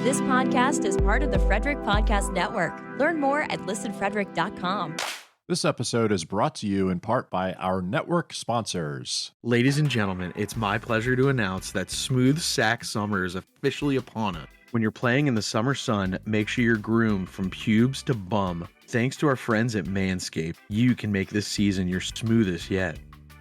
This podcast is part of the Frederick Podcast Network. Learn more at listenfrederick.com. This episode is brought to you in part by our network sponsors. Ladies and gentlemen, it's my pleasure to announce that smooth sack summer is officially upon us. When you're playing in the summer sun, make sure you're groomed from pubes to bum. Thanks to our friends at Manscaped, you can make this season your smoothest yet.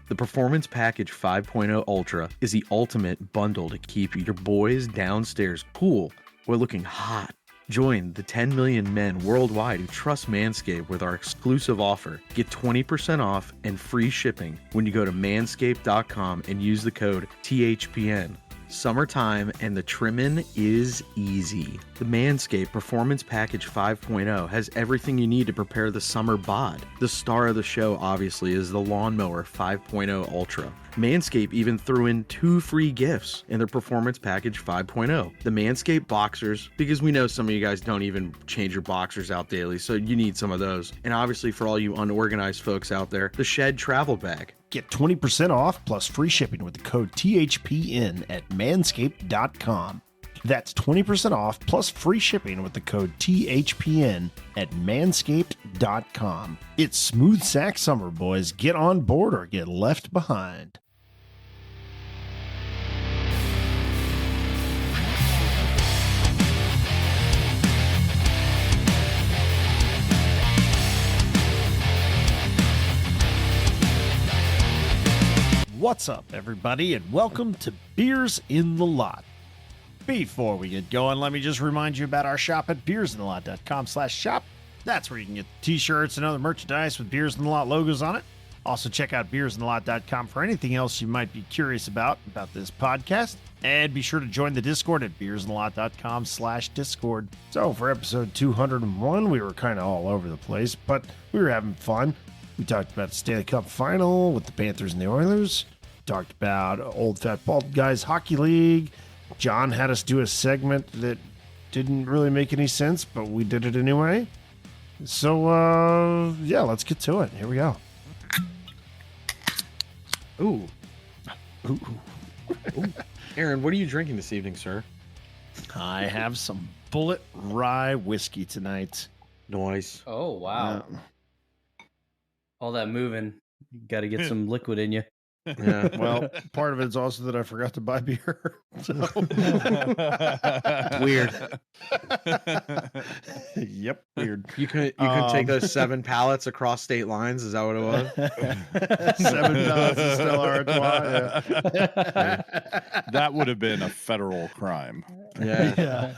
The Performance Package 5.0 Ultra is the ultimate bundle to keep your boys downstairs cool while looking hot. Join the 10 million men worldwide who trust Manscaped with our exclusive offer. Get 20% off and free shipping when you go to manscaped.com and use the code THPN. Summertime and the trimmin' is easy. The Manscaped Performance Package 5.0 has everything you need to prepare the summer bod. The star of the show, obviously, is the Lawnmower 5.0 Ultra. Manscaped even threw in 2 free gifts in their Performance Package 5.0. The Manscaped Boxers, because we know some of you guys don't even change your boxers out daily, so you need some of those. And obviously for all you unorganized folks out there, the Shed Travel Bag. Get 20% off plus free shipping with the code THPN at manscaped.com. That's 20% off plus free shipping with the code THPN at manscaped.com. It's smooth sack summer, boys. Get on board or get left behind. What's up, everybody, and welcome to Beers in the Lot. Before we get going, let me just remind you about our shop at beersinthelot.com/shop. That's where you can get t-shirts and other merchandise with Beers in the Lot logos on it. Also, check out beersinthelot.com for anything else you might be curious about this podcast. And be sure to join the Discord at beersinthelot.com/discord. So, for episode 201, we were kind of all over the place, but we were having fun. We talked about the Stanley Cup Final with the Panthers and the Oilers. Talked about Old Fat Bald Guys Hockey League. John had us do a segment that didn't really make any sense, but we did it anyway. So, yeah, let's get to it. Here we go. Ooh. Aaron, what are you drinking this evening, sir? I have some Bullet Rye whiskey tonight. Nice. Oh, wow. All that moving. You got to get some liquid in you. Yeah, well, part of it is also that I forgot to buy beer. So. Weird. Yep, weird. You can take those 7 pallets across state lines. Is that what it was? 7 pallets of Stella Artois. Yeah. That would have been a federal crime. Yeah.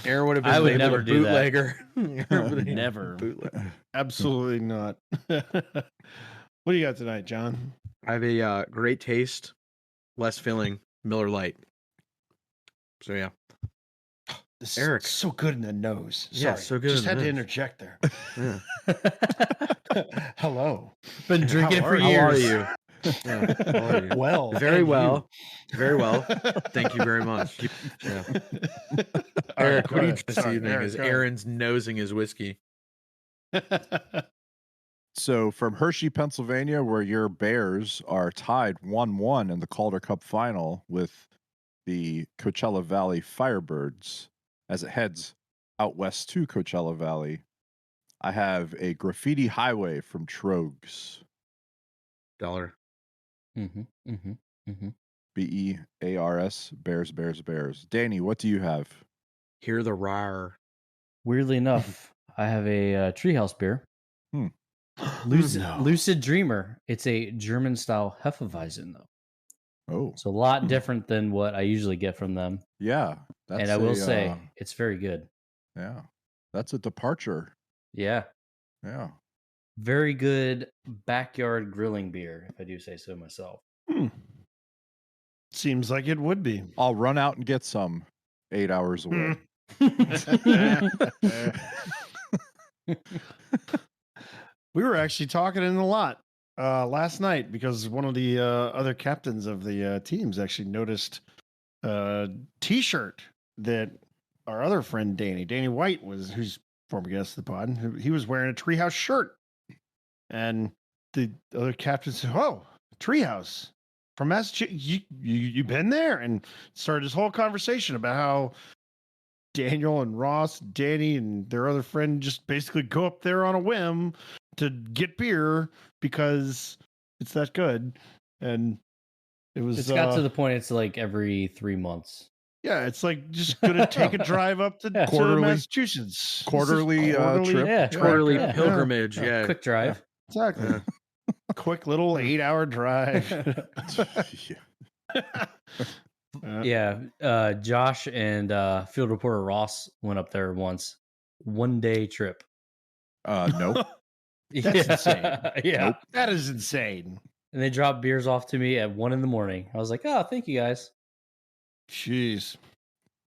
Aaron would have been I would labeled never a do that. bootlegger. Never. Absolutely not. What do you got tonight, John? I have a great taste, less filling Miller Lite. So yeah, This Eric. is so good in the nose. Yeah, Sorry. so good Just in the had to nose. interject there. Yeah. Hello. Been drinking it for How How are years. you? Yeah, how are you? Well, Very and well. Very well. Thank you very much. Yeah. Eric, what are you drinking this evening? Eric, Is go ahead. Aaron's nosing his whiskey? So from Hershey, Pennsylvania, where your Bears are tied 1-1 in the Calder Cup Final with the Coachella Valley Firebirds as it heads out west to Coachella Valley, I have a Graffiti Highway from Trogs. Dollar. Bears, Bears, Bears, Bears. Danny, what do you have? Hear the roar. Weirdly enough, I have a Treehouse beer. Lucid Dreamer. It's a German style Hefeweizen, though. Oh, It's a lot different than what I usually get from them. yeah. And I will say, it's very good. yeah, that's a departure. Yeah. Yeah. Very good backyard grilling beer, if I do say so myself. Seems like it would be. I'll run out and get some 8 hours away. We were actually talking in the lot last night because one of the other captains of the teams actually noticed a T-shirt that our other friend Danny White who's former guest of the pod. He was wearing a Treehouse shirt, and the other captain said, "Oh, Treehouse from Massachusetts. You been there?" And started this whole conversation about how Daniel and Ross, Danny, and their other friend just basically go up there on a whim to get beer because it's that good. And It's got to the point it's like every 3 months. Yeah, it's like just gonna take a drive up to Quarterly- Massachusetts. quarterly trip. Yeah, Quarterly yeah. pilgrimage. Yeah, Yeah. quick drive. Exactly. Yeah. Quick little 8-hour drive. Yeah, Josh and field reporter Ross went up there once. 1 day trip. Nope. That's insane. Yeah. Nope. That is insane. And they dropped beers off to me at 1 a.m. I was like, oh, thank you guys. Jeez.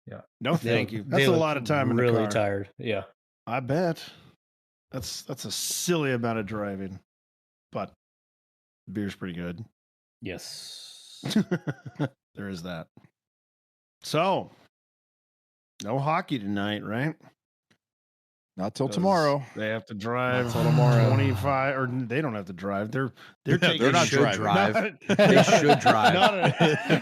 Yeah. No, thank you. That's They a looked lot of time in the really car. tired. Yeah. I bet. That's a silly amount of driving. But beer's pretty good. Yes. There is that. So, no hockey tonight, right? Not till 'Cause tomorrow. They have to drive Not till tomorrow. 25, or they don't have to drive. They're taking. They're not should driving. drive. They should drive.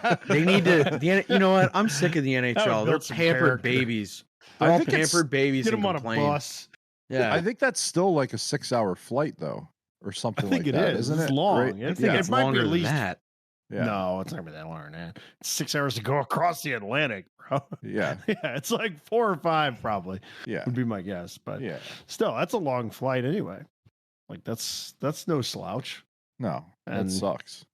Not They need to. You know what? I'm sick of the That would NHL. They're build some pampered character. babies. I They're all think it's- pampered babies. Get and them on a complain. bus. Yeah. I think that's still like a 6-hour flight though, or I something think like it that, is. isn't It's it? long. Right? I think yeah, it it's might be longer at than least. that. Yeah. No, it's not gonna be that longer than that. It's 6 hours to go across the Atlantic, bro. Yeah. Yeah, it's like 4 or 5 probably Yeah. would be my guess. But Yeah. still, that's a long flight anyway. Like that's no slouch. No, that And- sucks.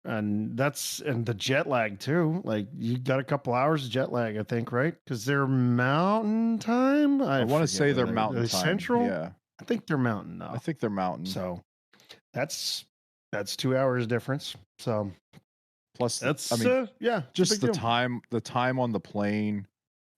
And the jet lag too. Like you got a couple hours of jet lag, I think, right? Because they're mountain time. I want to forget say they're whether mountain they're time. Central. Yeah. I think they're mountain though. I think they're mountain. So that's 2 hours difference. So Plus, that's I mean, yeah, it's a just big the deal. time on the plane.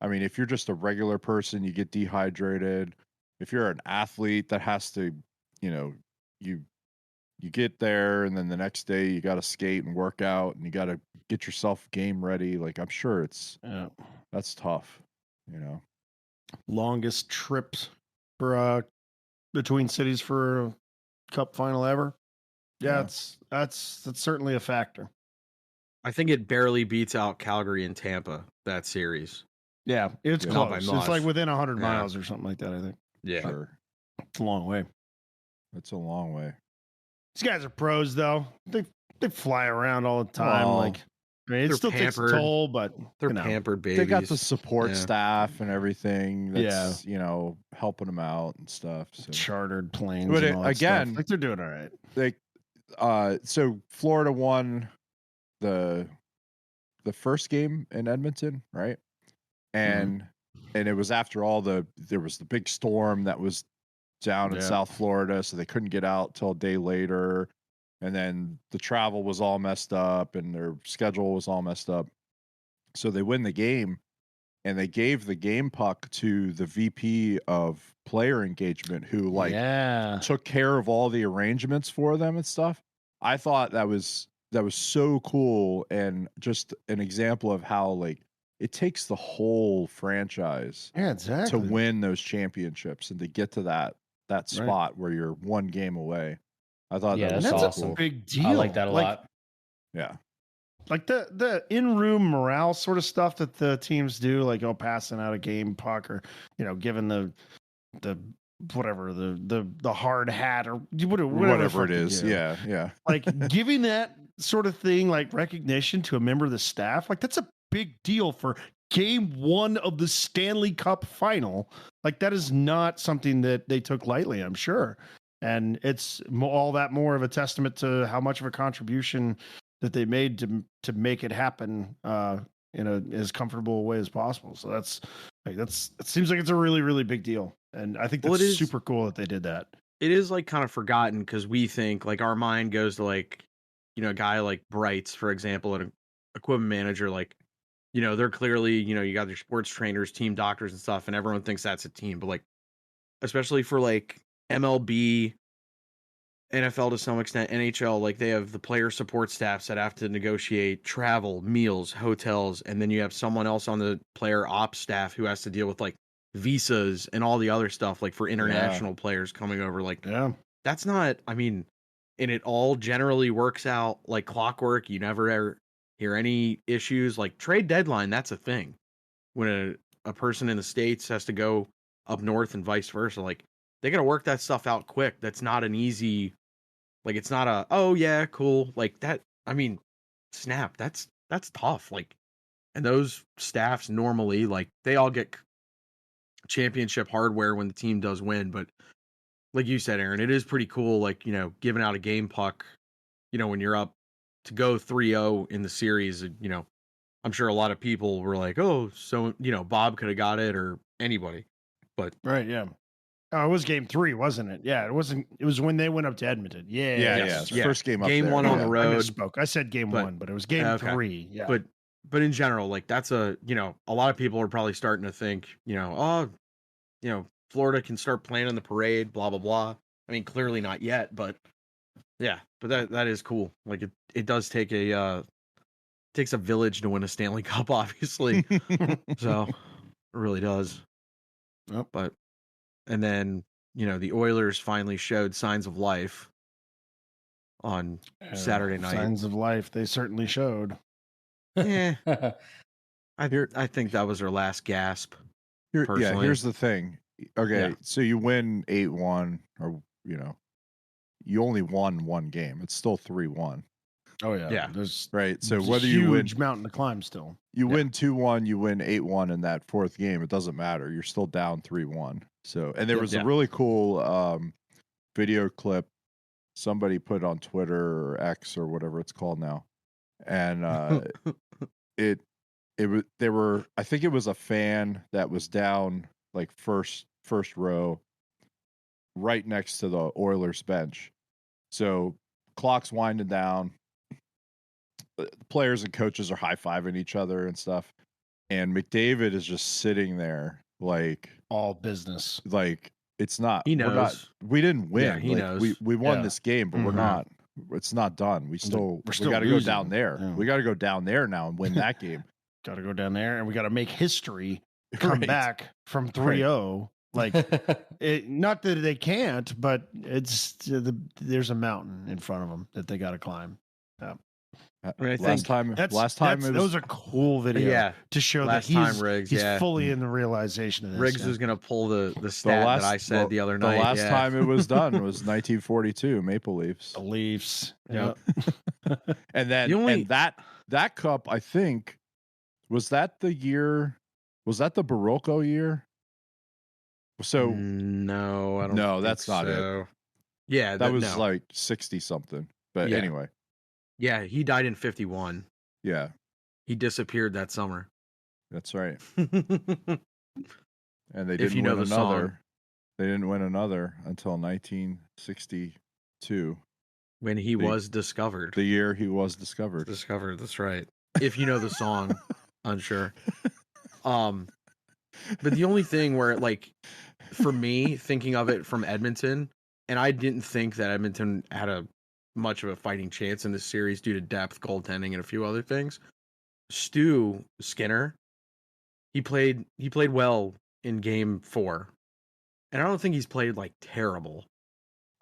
I mean, if you're just a regular person, you get dehydrated. If you're an athlete that has to, you get there and then the next day you got to skate and work out and you got to get yourself game ready. Like I'm sure Yeah. that's tough, Longest trips for between cities for a cup final ever. Yeah, Yeah. that's certainly a factor. I think it barely beats out Calgary and Tampa, that series. Yeah, it's Yeah. Not by close. much. It's like within 100 Yeah. miles or something like that, I think. Yeah. Sure. It's a long way. It's a long way. These guys are pros though. They fly around all the time. Well, Like I mean, it they're still takes a pampered. toll, but They're you know. pampered babies. They got the support Yeah. staff and everything that's, helping them out and stuff. So. chartered planes. But and all that again- stuff. Like they're doing all right. So Florida won the first game in Edmonton, right? And it was after there was the big storm that was down in Yeah. South Florida, so they couldn't get out till a day later. And then the travel was all messed up and their schedule was all messed up. So they win the game and they gave the game puck to the VP of player engagement who took care of all the arrangements for them and stuff. I thought that was so cool and just an example of how it takes the whole franchise Yeah, exactly. to win those championships and to get to that spot where you're one game away. I thought Yeah, that was that's so awesome. cool. Big deal. I like that a lot. Yeah. Like the in-room morale sort of stuff that the teams do, like passing out a game puck or giving the whatever the hard hat or Whatever it fuck you is. do. Yeah. Like giving that sort of thing, like recognition to a member of the staff, like that's a big deal for game 1 of the Stanley Cup Final. Like that is not something that they took lightly, I'm sure. And it's all that more of a testament to how much of a contribution that they made to make it happen in a as comfortable a way as possible. So it seems like it's a really, really big deal. And I think that's super cool that they did that. It is kind of forgotten because we think our mind goes to a guy like Brights, for example, an equipment manager, they're clearly, you got their sports trainers, team doctors and stuff, and everyone thinks that's a team. But especially for MLB, NFL to some extent, NHL, they have the player support staffs that have to negotiate travel, meals, hotels, and then you have someone else on the player ops staff who has to deal with visas and all the other stuff for international players coming over. That's not, and it all generally works out like clockwork. You never ever hear any issues. Trade deadline, that's a thing. When a person in the States has to go up north and vice versa. Like, they got to work that stuff out quick. That's not an easy, like, it's not a, oh yeah, cool. Like that. I mean, snap. That's tough. Like, and those staffs normally, like, they all get championship hardware when the team does win. But like you said, Aaron, it is pretty cool. Like, giving out a game puck, when you're up to go 3-0 in the series, I'm sure a lot of people were like, oh, so, Bob could have got it, or anybody. But right, yeah. Oh, it was game 3, wasn't it? Yeah, it wasn't. It was when they went up to Edmonton. Yeah, yeah. First game up game there. 1 on the I road. misspoke. I said game 1, but it was game 3. Yeah, But in general, like, that's a lot of people are probably starting to think, Florida can start planning the parade, blah blah blah. I mean, clearly not yet, but yeah, but that is cool. Like, it does take takes a village to win a Stanley Cup, obviously. So it really does. Yep. But and then, the Oilers finally showed signs of life on Saturday night. Signs of life, they certainly showed. Yeah. I think that was their last gasp. Personally. Here's the thing. Okay, so you win 8-1, or you only won one game. It's still 3-1. Oh yeah, yeah. There's right. So whether huge you win mountain to climb, still you win 2-1, you win 8-1 in that fourth game. It doesn't matter. You're still down 3-1. So, and there was a really cool video clip somebody put on Twitter or X or whatever it's called now, and I think it was a fan that was down like first row, right next to the Oilers bench. So clock's winding down. The players and coaches are high-fiving each other and stuff. And McDavid is just sitting there like all business. Like, it's not. He knows. We didn't win. Yeah, he knows. We won this game, but we're not. It's not done. We got to go down there. Yeah. We got to go down there now and win that game. Got to go down there, and we got to make history. Come back from 3-0. Like, not that they can't, but there's a mountain in front of them that they got to climb. Yeah. Last time it was, that was a cool video to show that he's fully in the realization of this. Riggs is going to pull the stat that I said the other night. The last time it was done was 1942 Maple Leafs. The Leafs. Yep. And then that cup, I think, was that the year? Was that the Barocco year? So no, I don't. No, that's not so. It. Yeah, that was like 60 something. But anyway. Yeah, he died in 51. Yeah. He disappeared that summer. That's right. And they didn't win another. They didn't win another until 1962. When he was discovered. The year he was discovered. That's right. If you know the song, unsure. But the only thing where, like, for me, thinking of it from Edmonton, and I didn't think that Edmonton had much of a fighting chance in this series due to depth, goaltending, and a few other things. Stu Skinner, he played well in game 4. And I don't think he's played like terrible.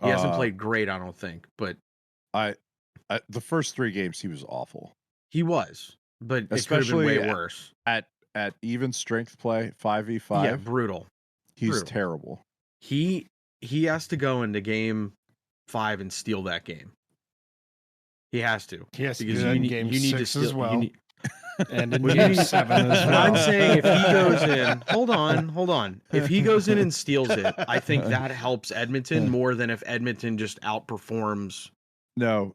He hasn't played great, I don't think, but the first 3 games he was awful. He was, but it could have been way worse. At even strength play, 5v5. Yeah, brutal. He's terrible. He has to go into game 5 and steal that game. He has to. He has to get in game 6 as well. And in game game 7 as well. I'm saying if he goes in, hold on. If he goes in and steals it, I think that helps Edmonton more than if Edmonton just outperforms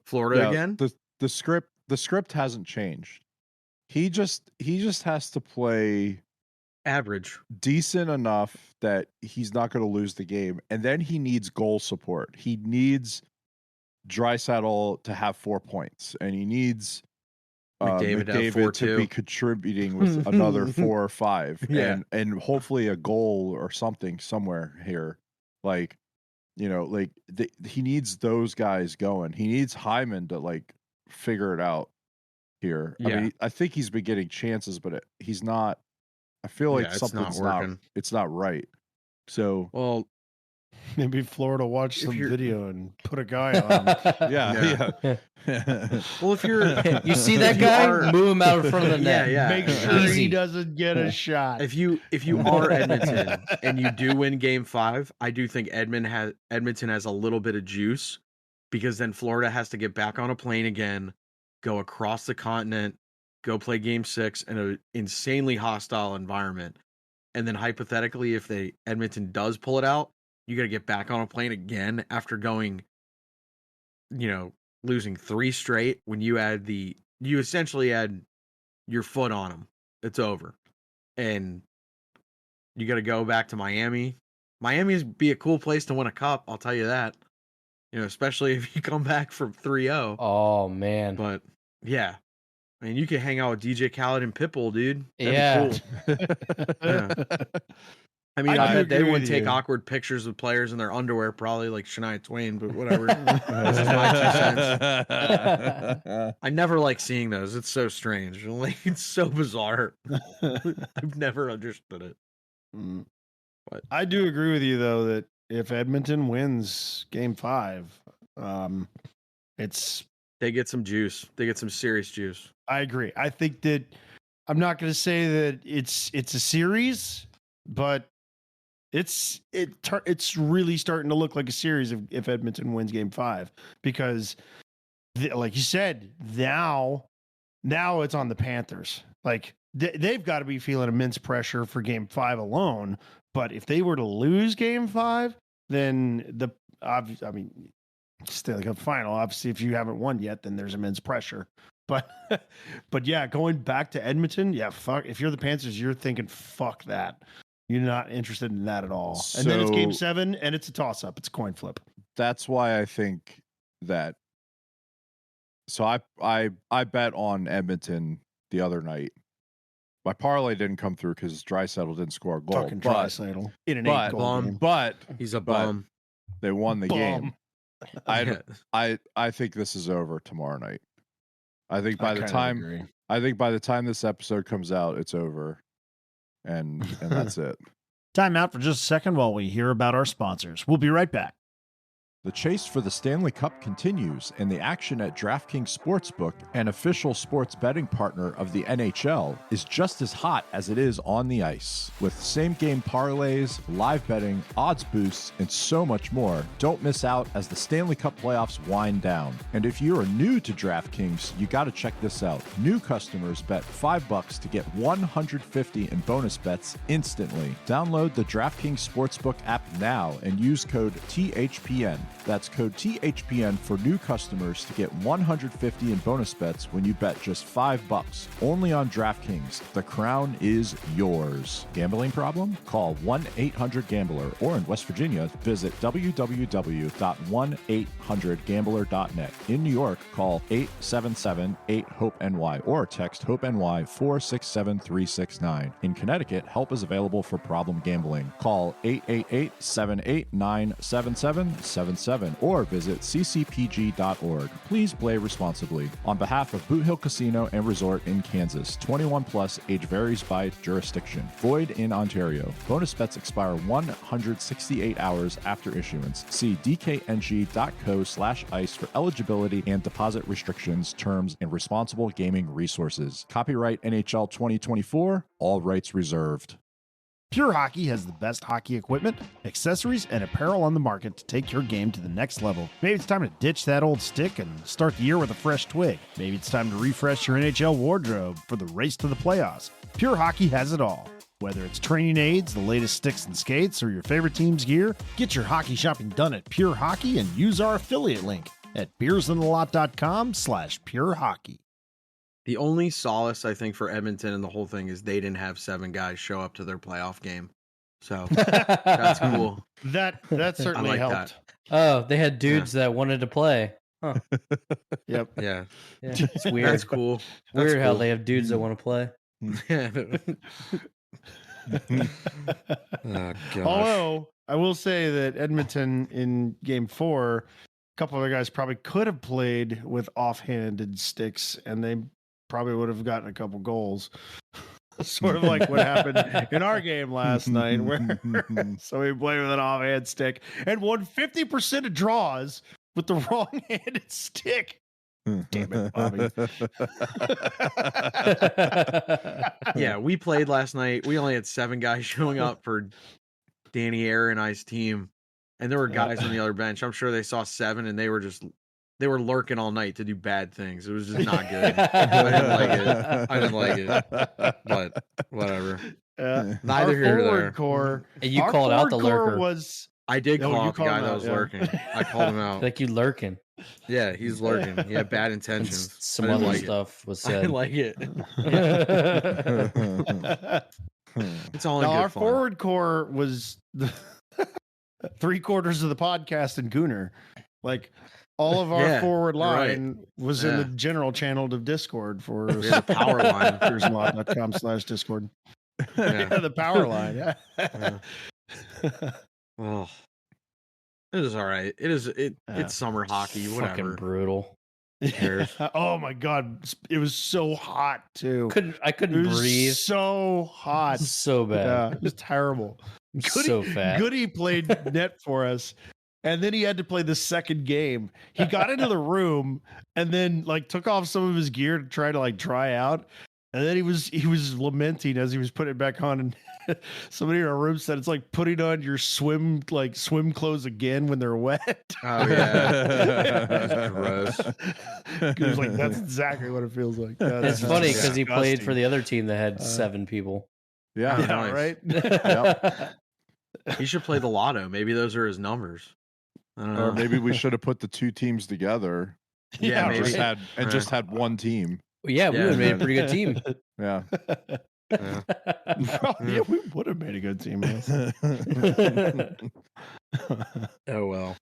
Florida again. The script hasn't changed. He just has to play average, decent enough that he's not going to lose the game, and then he needs goal support. He needs Draisaitl to have 4 points, and he needs McDavid to be contributing with another 4 or 5, and hopefully a goal or something somewhere here. Like, he needs those guys going. He needs Hyman to like figure it out here. Yeah. I mean, I think he's been getting chances, but he's not. I feel like something's not. It's not right. So, well, Maybe Florida watch If some you're- video and put a guy on. Yeah. Well, if you're You see if that you guy? are- Move him out in front of the Yeah, net. yeah. Make sure he Easy. doesn't get a shot. if you are Edmonton and you do win Game 5, I do think Edmonton has a little bit of juice, because then Florida has to get back on a plane again, go across the continent, go play Game 6 in an insanely hostile environment, and then hypothetically, if Edmonton does pull it out, you got to get back on a plane again after going, losing 3 straight. When you essentially add your foot on them, it's over, and you got to go back to Miami. Miami's be a cool place to win a cup, I'll tell you that. Especially if you come back from 3-0. Oh man. But yeah, I mean, you could hang out with DJ Khaled and Pitbull, dude. That'd Yeah. be cool. Yeah. I mean, I I do bet they agree wouldn't with take you. awkward pictures of players in their underwear, probably like Shania Twain, but whatever. That's just my 2 cents. I never like seeing those. It's so strange. Like, it's so bizarre. I've never understood it. Mm. But- I do agree with you though that if Edmonton wins Game 5, it's. They get some juice. They get some serious juice. I agree. I think that I'm not going to say that it's a series, but it's really starting to look like a series if Edmonton wins Game 5, because like you said, now it's on the Panthers. Like they've got to be feeling immense pressure for Game 5 alone. But if they were to lose Game 5, then Stanley Cup Final. Obviously, if you haven't won yet, then there's immense pressure. But yeah, going back to Edmonton, yeah, fuck. If you're the Panthers, you're thinking, fuck that. You're not interested in that at all. And then it's Game 7, and it's a toss-up. It's a coin flip. That's why I think that. So I bet on Edmonton the other night. My parlay didn't come through because Draisaitl didn't score a goal. Fucking but Draisaitl in an but- 8-goal game. but He's a But- bum. they won the game. Yeah. I think this is over tomorrow night. I think by I the kind of time agree. this episode comes out, it's over, and that's it. Time out for just a second while we hear about our sponsors. We'll be right back. The chase for the Stanley Cup continues, and the action at DraftKings Sportsbook, an official sports betting partner of the NHL, is just as hot as it is on the ice. With same-game parlays, live betting, odds boosts, and so much more, don't miss out as the Stanley Cup playoffs wind down. And if you are new to DraftKings, you got to check this out. New customers bet $5 to get $150 in bonus bets instantly. Download the DraftKings Sportsbook app now and use code THPN. That's code THPN for new customers to get $150 in bonus bets when you bet just $5. Only on DraftKings. The crown is yours. Gambling problem? Call 1-800-GAMBLER, or in West Virginia, visit www.1800gambler.net. In New York, call 877-8-HOPE-NY or text HOPE-NY 467-369. In Connecticut, help is available for problem gambling. Call 888-789-7777 or visit ccpg.org. Please play responsibly. On behalf of Boot Hill Casino and Resort in Kansas, 21 plus, age varies by jurisdiction. Void in Ontario. Bonus bets expire 168 hours after issuance. See dkng.co/ice for eligibility and deposit restrictions, terms, and responsible gaming resources. Copyright NHL 2024, all rights reserved. Pure Hockey has the best hockey equipment, accessories, and apparel on the market to take your game to the next level. Maybe it's time to ditch that old stick and start the year with a fresh twig. Maybe it's time to refresh your NHL wardrobe for the race to the playoffs. Pure Hockey has it all. Whether it's training aids, the latest sticks and skates, or your favorite team's gear, get your hockey shopping done at Pure Hockey and use our affiliate link at beersintheLot.com/Pure Hockey. The only solace, I think, for Edmonton and the whole thing is they didn't have 7 guys show up to their playoff game. So that's cool. That certainly like helped. that. Oh, they had dudes that wanted to play. Huh. Yep. Yeah, Yeah, it's weird. that's cool. That's Weird how cool. they have dudes that want to play. Oh, gosh. Although I will say that Edmonton in Game 4, a couple other guys probably could have played with offhanded sticks, and they probably would have gotten a couple goals. sort of like what happened in our game last night, where somebody played with an offhand stick and won 50% of draws with the wrong-handed stick. Damn it, Bobby. Yeah, we played last night. We only had 7 guys showing up for Danny, Aaron, and I's team. And there were guys on the other bench. I'm sure they saw 7 and they were lurking all night to do bad things. It was just not good. I didn't like it. But whatever. Neither here nor there. Core, And you called out the lurker. I did No, call you out the called guy him that out, was yeah. lurking. I called him out. Like you lurking. Yeah, he's lurking. He had bad And intentions. some I didn't other like stuff was I said. didn't like it. It's all in Now, good our fun. forward core was the 3/4 of the podcast in Gooner. Like all of our Yeah, forward you're right. line was in Yeah. the general channel of Discord for We had a power line. com/Discord. Yeah. The power line. Yeah. Oh, it is all right. It's summer hockey. Fucking Whatever. brutal. cares? Oh my god, it was so hot too. I It couldn't was breathe. so hot. So bad. Yeah, it was terrible. So fat. Goody played net for us, and then he had to play the second game. He got into the room and then like took off some of his gear to try to like dry out, and then he was lamenting as he was putting it back on. And somebody in our room said it's like putting on your swim clothes again when they're wet. Oh yeah, that's gross. He was like, that's exactly what it feels like. It's funny because he played for disgusting. the other team that had 7 people. Yeah. Oh, Yeah, nice. right. Yep. He should play the lotto. Maybe those are his numbers. I don't know. Or maybe we should have put the 2 teams together Yeah, and just maybe. just had one team. Yeah, we Yeah. would have made a pretty good team. Yeah. Yeah. Yeah, we would have made a good team. Yes. Oh well.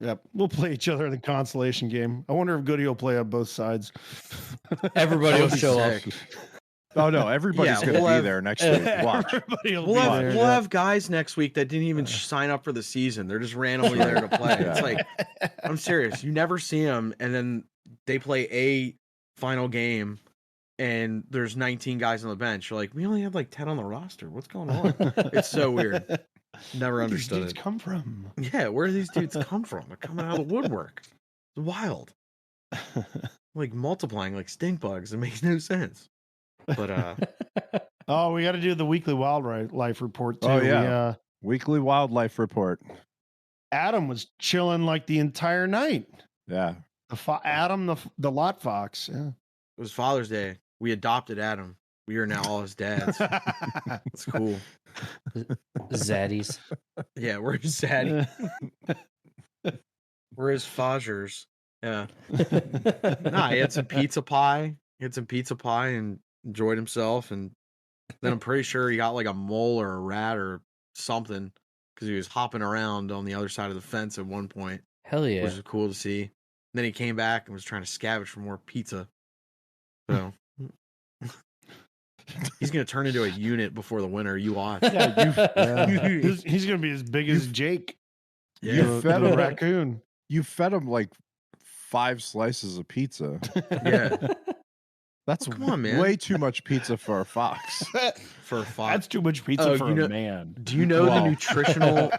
Yep, we'll play each other in the consolation game. I wonder if Goody will play on both sides. Everybody will show up. Sick. Oh no, everybody's Yeah, gonna we'll be have- there next week. Watch. Everybody will We'll be have there. we'll have guys next week that didn't even sign up for the season. They're just randomly there to play. It's Yeah. like, I'm serious. You never see them, and then they play a final game, and there's 19 guys on the bench. You're like, we only have like 10 on the roster. What's going on? It's so weird. Never Where do these understood dudes it. come from? Yeah, where do these dudes come from? They're coming out of the woodwork. It's wild. Like multiplying like stink bugs. It makes no sense. But Oh, we got to do the weekly wildlife report too. Oh, yeah. Weekly wildlife report. Adam was chilling like the entire night. Yeah. Adam, the lot fox. Yeah. it was Father's Day. We adopted Adam. We are now all his dads. It's cool. Zaddies. Yeah, we're his daddy. We're his fodgers. Yeah. Nah, he had some pizza pie. He had some pizza pie and enjoyed himself. And then I'm pretty sure he got like a mole or a rat or something because he was hopping around on the other side of the fence at one point, Hell yeah. which is cool to see. And then he came back and was trying to scavenge for more pizza. So he's going to turn into a unit before the winter. You watch. He's going to be as big as Jake. Yeah. You fed the him. raccoon. You fed him like 5 slices of pizza. Yeah. That's Come on, man. way too much pizza for a fox. For a fox. That's too much pizza Oh, for you know- a man. Do you know the Wow. nutritional?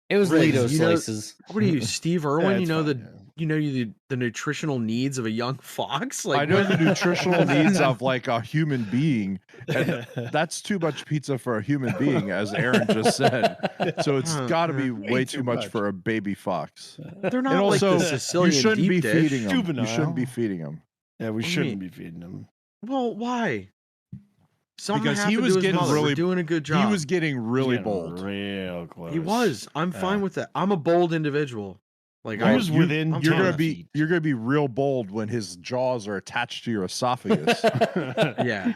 It was Riggs, Lido you know- slices. What are you, Steve Irwin? Yeah, You know it's the nutritional needs of a young fox. I Like know the nutritional needs of like a human being, and that's too much pizza for a human being, as Aaron just said. So it's got to be way too much for a baby fox. they're not And like also, the Sicilian you shouldn't deep be dish. feeding them. You Juvenile. shouldn't be feeding them Yeah, we What do you shouldn't mean? be feeding him. Well, why? Something Because he happened was to his getting mother. We're really- doing a good job. He was getting really Getting bold. real close. He was. I'm fine Yeah. with that. I'm a bold individual. Like He I was within. I'm You're fine. gonna be real bold when his jaws are attached to your esophagus. Yeah.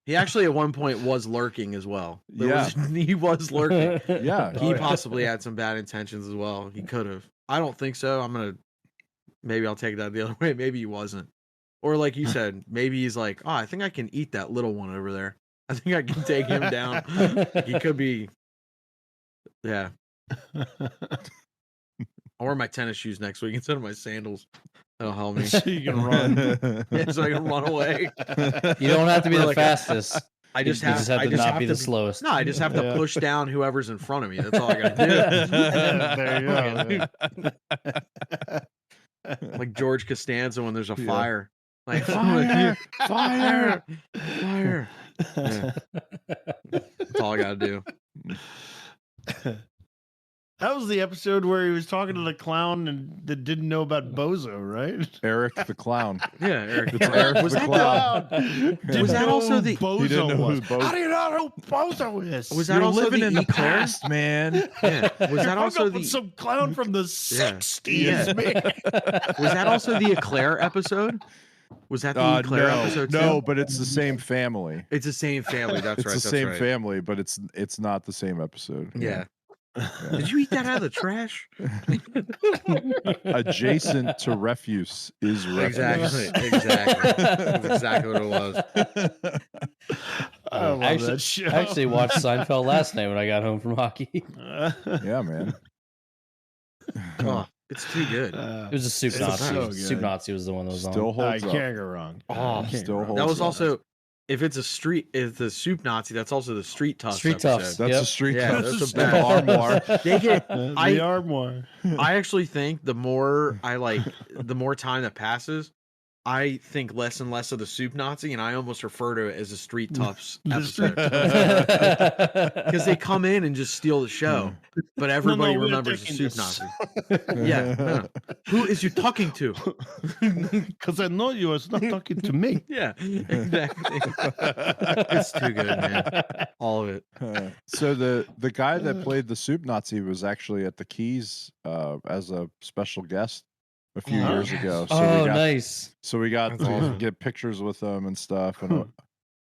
He actually at one point was lurking as well. Yeah. He was lurking. Yeah. He Oh, yeah. possibly had some bad intentions as well. He could have. I don't think so. Maybe I'll take that the other way. Maybe he wasn't. Or like you said, maybe he's like, oh, I think I can eat that little one over there. I think I can take him down. He could be. Yeah. I'll wear my tennis shoes next week instead of my sandals. That'll help me. So you can run. Yeah, so I can run away. You don't have to be Or the like fastest. I just You have, just have I to just not have be to the slowest. No, I just have to Yeah. push down whoever's in front of me. That's all I gotta There you go. Like George Costanza when there's a Yeah. fire. Like Fire! fire, fire. Yeah. That's all I gotta do. That was the episode where he was talking to the clown and that didn't know about Bozo, right? Eric the clown. Yeah, Eric. It's Eric was the that clown. Didn't Was that know also who the- He Bozo didn't know who was? Bozo- How do you not know who Bozo is? Was that You're also living the in the eclair? past, man. Yeah. Was You're that hung also up with the some clown from the 60s, Yeah. man? was that also the eclair episode? Was that the eclair episode too? No, but it's the same family. It's the same family. That's It's right. the That's same right. family, but it's not the same episode. Yeah. Did you eat that out of the trash? Adjacent to refuse is refuse. Exactly. That's exactly what it was. I love Actually- that show. I actually watched Seinfeld last night when I got home from hockey. Yeah, man. Oh, it's too good. It was a soup It's Nazi. so Soup good. Nazi was the one that was Still on. holds I up. can't go wrong. Oh, Can't go still wrong. holds That was up. also, if it's the soup Nazi, that's also the street toughs. Street episode. Toughs. That's Yep. a street Yeah, cup. that's a The bad armoire. They get. The armoire. I actually think the more the more time that passes, I think less and less of the soup Nazi, and I almost refer to it as a street toughs The episode street because they come in and just steal the show, but everybody we're remembers the taking soup this. Nazi. Yeah, no. Who is you talking to? Because I know you was not talking to me. Yeah, exactly. It's too good, man. All of it. So the guy that played the soup Nazi was actually at the Keys as a special guest a few Oh, years yes. ago. So Oh, we got nice. so we got That's to awesome. get pictures with him and stuff, and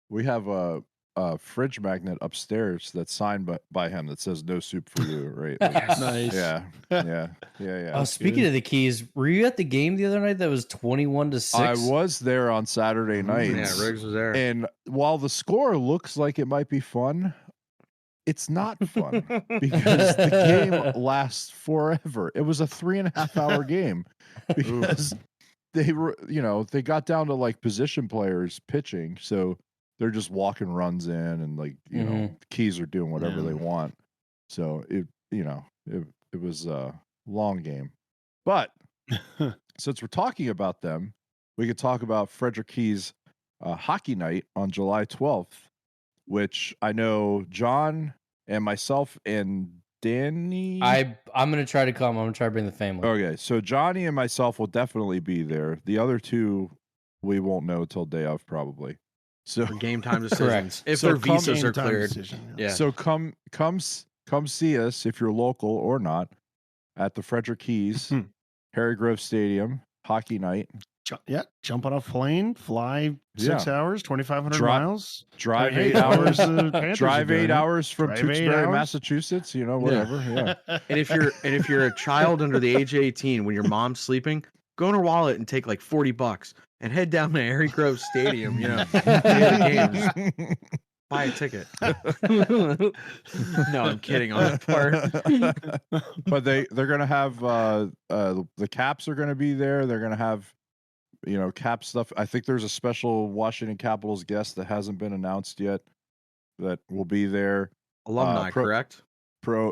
we have a fridge magnet upstairs that's signed by him that says "No soup for you." Right? Nice. Yeah. Oh, speaking of the Keys, were you at the game the other night that was 21-6? I was there on Saturday night. Yeah, Riggs was there. And while the score looks like it might be fun, it's not fun because the game lasts forever. It was a 3.5 hour game because they were, they got down to like position players pitching. So they're just walking runs in and like, the Keys are doing whatever they want. So it was a long game. But since we're talking about them, we could talk about Frederick Keys hockey night on July 12th, which I know John and myself and Danny. I'm gonna try to come. I'm gonna try to bring the family. Okay, so Johnny and myself will definitely be there. The other two we won't know till day of probably. So For game time decisions. Correct. If So their come visas are Game time cleared. decision, Yeah. So come see us if you're local or not at the Frederick Keys, Harry Grove Stadium hockey night. Jump on a plane, fly 6 hours, 2,500 miles. Drive Hey, 8 hours. the Panthers are Drive 8 doing it. hours from Drive 8 Tewksbury, hours. Massachusetts. Whatever. Yeah. And if you're a child under the age of 18, when your mom's sleeping, go in her wallet and take like $40 and head down to Harry Grove Stadium. Day of the game, just buy a ticket. No, I'm kidding on that part. But they're gonna have the Caps are gonna be there. They're gonna have Cap stuff. I think there's a special Washington Capitals guest that hasn't been announced yet that will be there. Alumni, correct?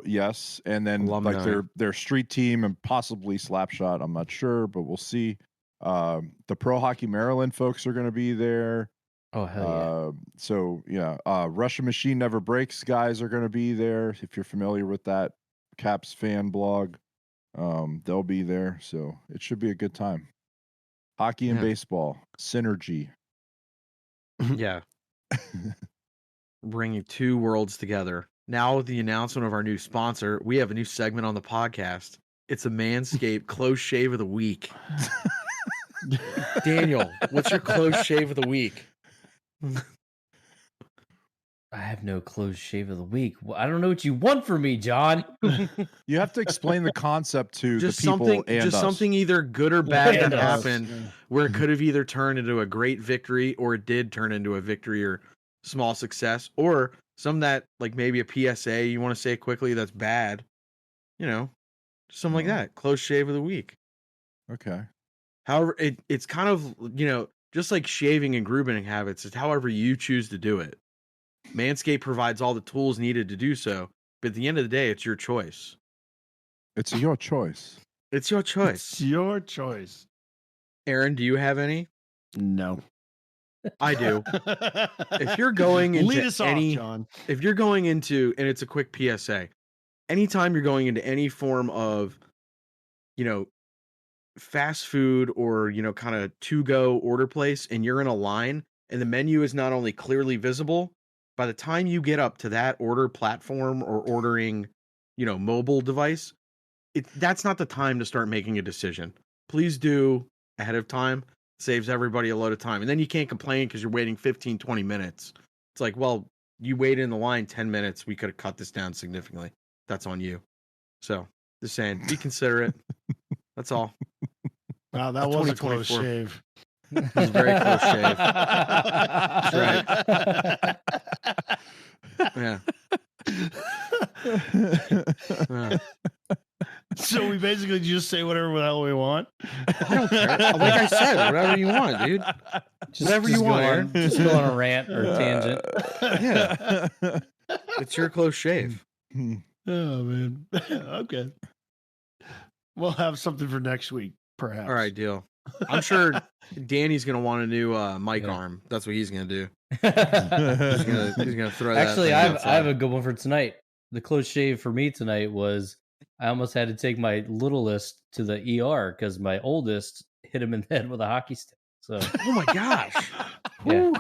Yes, and then Alumni. like their street team and possibly Slapshot. I'm not sure, but we'll see. The Pro Hockey Maryland folks are going to be there. Oh hell Russian Machine Never Breaks guys are going to be there. If you're familiar with that Caps fan blog, they'll be there. So it should be a good time. Hockey and Yeah. baseball synergy. Yeah. Bringing two worlds together. Now with the announcement of our new sponsor, we have a new segment on the podcast. It's a Manscaped close shave of the week. Daniel, what's your close shave of the week? I have no close shave of the week. Well, I don't know what you want from me, John. You have to explain the concept to Just the people something, and just us. something either good or bad And that us. happened, where it could have either turned into a great victory, or it did turn into a victory or small success, or some that like maybe a PSA you want to say quickly that's bad, something like that. Close shave of the week. Okay. However, it's kind of, just like shaving and grooming habits, it's however you choose to do it. Manscaped provides all the tools needed to do so, but at the end of the day, it's your choice. It's your choice. It's your choice. It's your choice. Aaron, do you have any? No. I do. If you're going into Lead us off, any, John. if you're going into, and it's a quick PSA, anytime you're going into any form of, fast food or, kind of to-go order place, and you're in a line and the menu is not only clearly visible, by the time you get up to that order platform or ordering, mobile device, that's not the time to start making a decision. Please do ahead of time. Saves everybody a load of time. And then you can't complain because you're waiting 15, 20 minutes. It's like, well, you waited in the line 10 minutes. We could have cut this down significantly. That's on you. So, just saying, be considerate. That's all. Wow, that was a close shave. It was a very close shave. That's right. Yeah. So we basically just say whatever the hell we want. I don't care. Like I said, whatever you want, dude. Whatever you want, Aaron. Just go on a rant or a tangent. Yeah. It's your close shave. Oh, man. Okay. We'll have something for next week, perhaps. All right, deal. I'm sure Danny's going to want a new mic arm. That's what he's going to do. He's gonna throw that. Actually, I have a good one for tonight. The close shave for me tonight was I almost had to take my littlest to the ER because my oldest hit him in the head with a hockey stick. So, oh my gosh! Yeah.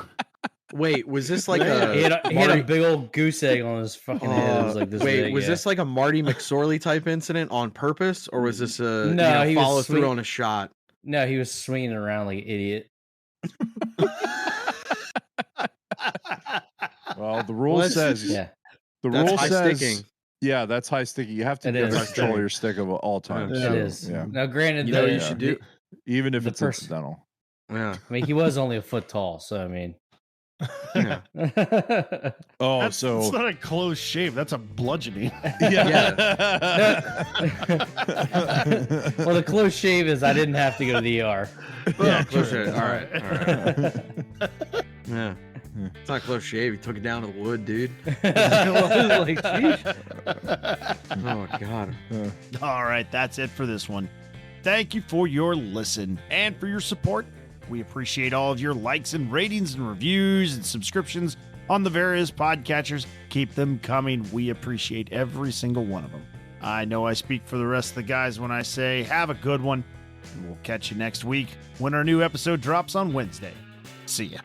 Wait, was this like he had a big old goose egg on his fucking head. It was like this wait, big, was this like a Marty McSorley type incident on purpose, or was this a he follow was through on a shot? No, he was swinging around like an idiot. Well, the rule says yeah. The that's rule high says sticking. Yeah, that's high sticking. You have to get control of your stick of all times. It is. Yeah. Now, granted, you know you should do even if it's incidental. Yeah. I mean, he was only a foot tall, so I mean. Yeah. That's not a close shave. That's a bludgeoning. Yeah. Well, the close shave is I didn't have to go to the ER. Yeah, close shave. All right. Yeah. It's not close shave. He took it down to the wood, dude. Like, oh, God. All right, that's it for this one. Thank you for your listen and for your support. We appreciate all of your likes and ratings and reviews and subscriptions on the various podcatchers. Keep them coming. We appreciate every single one of them. I know I speak for the rest of the guys when I say have a good one, and we'll catch you next week when our new episode drops on Wednesday. See ya.